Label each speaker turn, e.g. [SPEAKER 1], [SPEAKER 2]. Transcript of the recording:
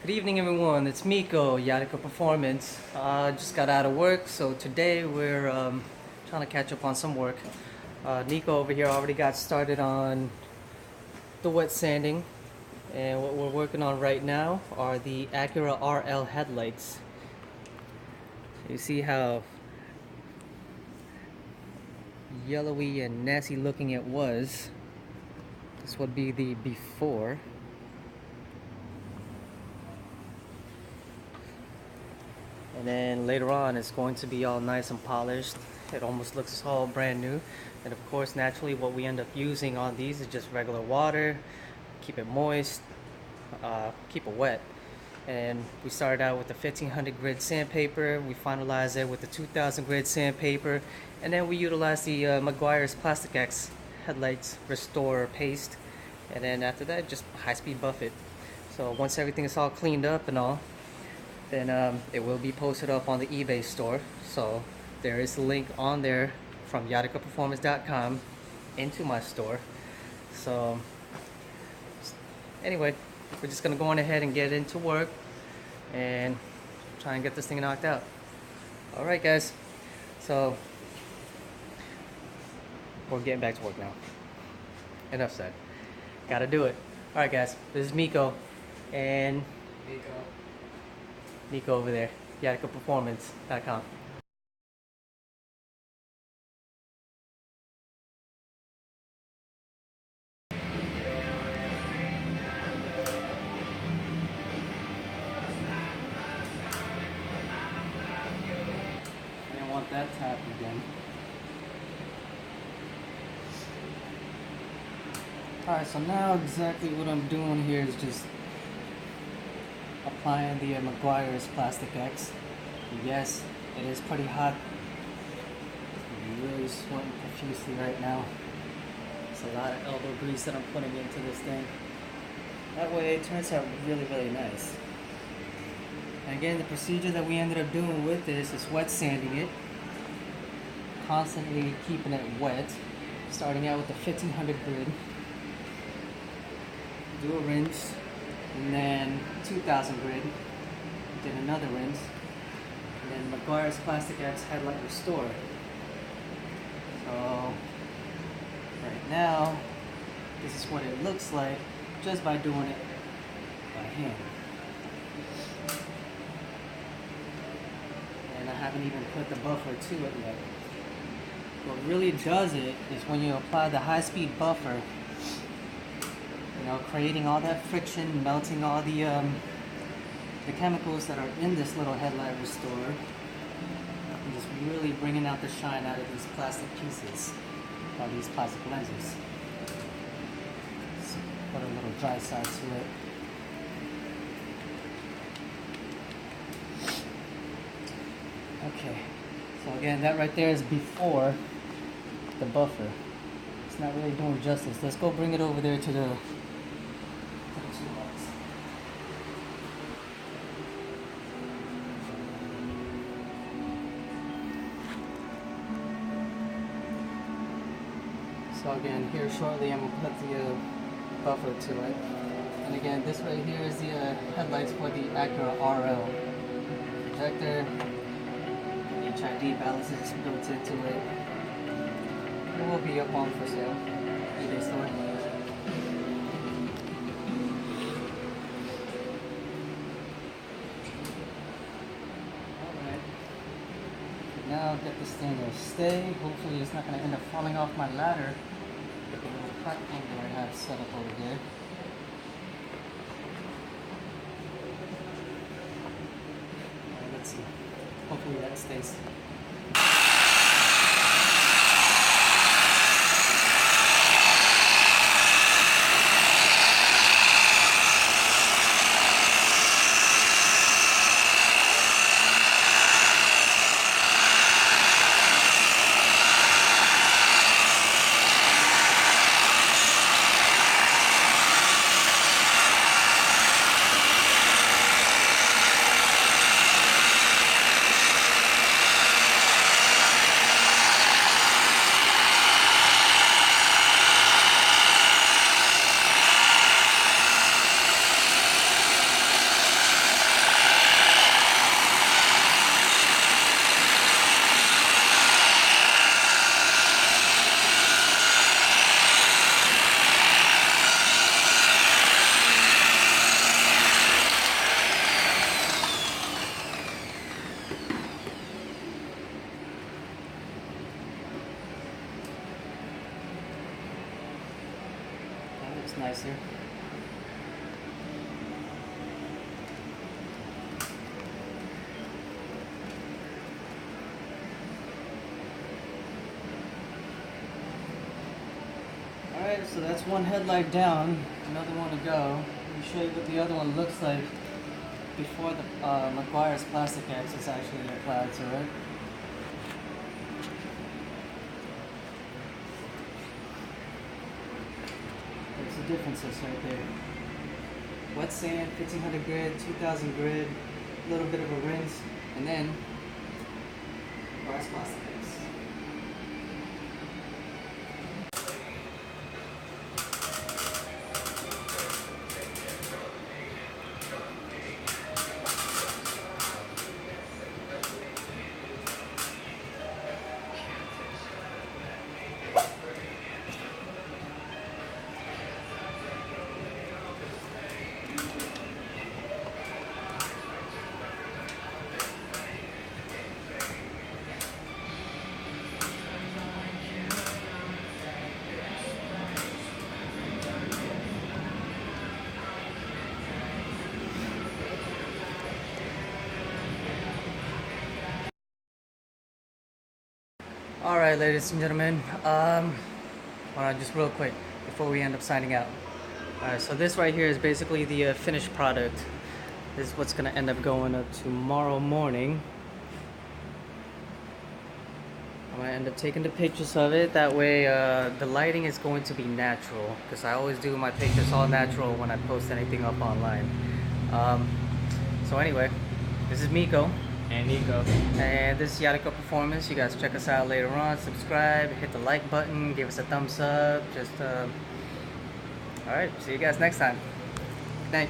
[SPEAKER 1] Good evening, everyone. It's Miko, Yadika Performance. Just got out of work, so today we're trying to catch up on some work. Nico over here already got started on the wet sanding, and what we're working on right now are the Acura RL headlights. You see how yellowy and nasty looking it was. This would be the before. And then later on it's going to be all nice and polished. It almost looks all brand new. And of course, naturally what we end up using on these is just regular water, keep it moist, keep it wet. And we started out with the 1500 grit sandpaper. We finalized it with the 2000 grit sandpaper, and then we utilized the Meguiar's Plastic X headlights restore paste. And then after that, just high-speed buff it. So once everything is all cleaned up and all, then it will be posted up on the eBay store. So there is a link on there from yadikaperformance.com into my store. So anyway, we're just gonna go on ahead and get into work and try and get this thing knocked out. All right, guys. So we're getting back to work now. Enough said. Gotta do it. All right, guys. This is Miko and Nico over there, yadikaperformance.com. I don't want that tap again. Alright, so now exactly what I'm doing here is just applying the Meguiar's Plastic X. Yes, it is pretty hot. I'm really sweating profusely right now. It's a lot of elbow grease that I'm putting into this thing. That way it turns out really, really nice. And again, the procedure that we ended up doing with this is wet sanding it, constantly keeping it wet, starting out with the 1500 grit, do a rinse, and then 2000 grit, did another rinse, and then Meguiar's Plastic X Headlight Restore. So right now, this is what it looks like just by doing it by hand. And I haven't even put the buffer to it yet. What really does it is when you apply the high-speed buffer, you know, creating all that friction, melting all the chemicals that are in this little headlight restore, and just really bringing out the shine out of these plastic pieces, or these plastic lenses. So put a little dry side to it. Okay, so again, that right there is before the buffer. It's not really doing justice. Let's go bring it over there to the toolbox. So again, here shortly I'm going to put the buffer to it. And again, this right here is the headlights for the Acura RL. Projector, HID balances built into it. It will be up on for sale. eBay store. Alright. Now get this thing to stay. Hopefully it's not going to end up falling off my ladder with the little crack angle I have set up over here. Alright, let's see. Hopefully that stays. So that's one headlight down, another one to go. Let me show you what the other one looks like before the McGuire's Plastic X is actually applied to it. There's the differences right there. Wet sand, 1500 grit, 2000 grit, a little bit of a rinse, and then McGuire's Plastic X. Alright, ladies and gentlemen, just real quick before we end up signing out. Alright, so this right here is basically the finished product. This is what's going to end up going up tomorrow morning. I'm going to end up taking the pictures of it. That way the lighting is going to be natural, because I always do my pictures all natural when I post anything up online. So anyway, this is Miko.
[SPEAKER 2] And Nico.
[SPEAKER 1] And this is Yadiko Performance. You guys check us out later on. Subscribe, hit the like button, give us a thumbs up. Alright, see you guys next time. Good night.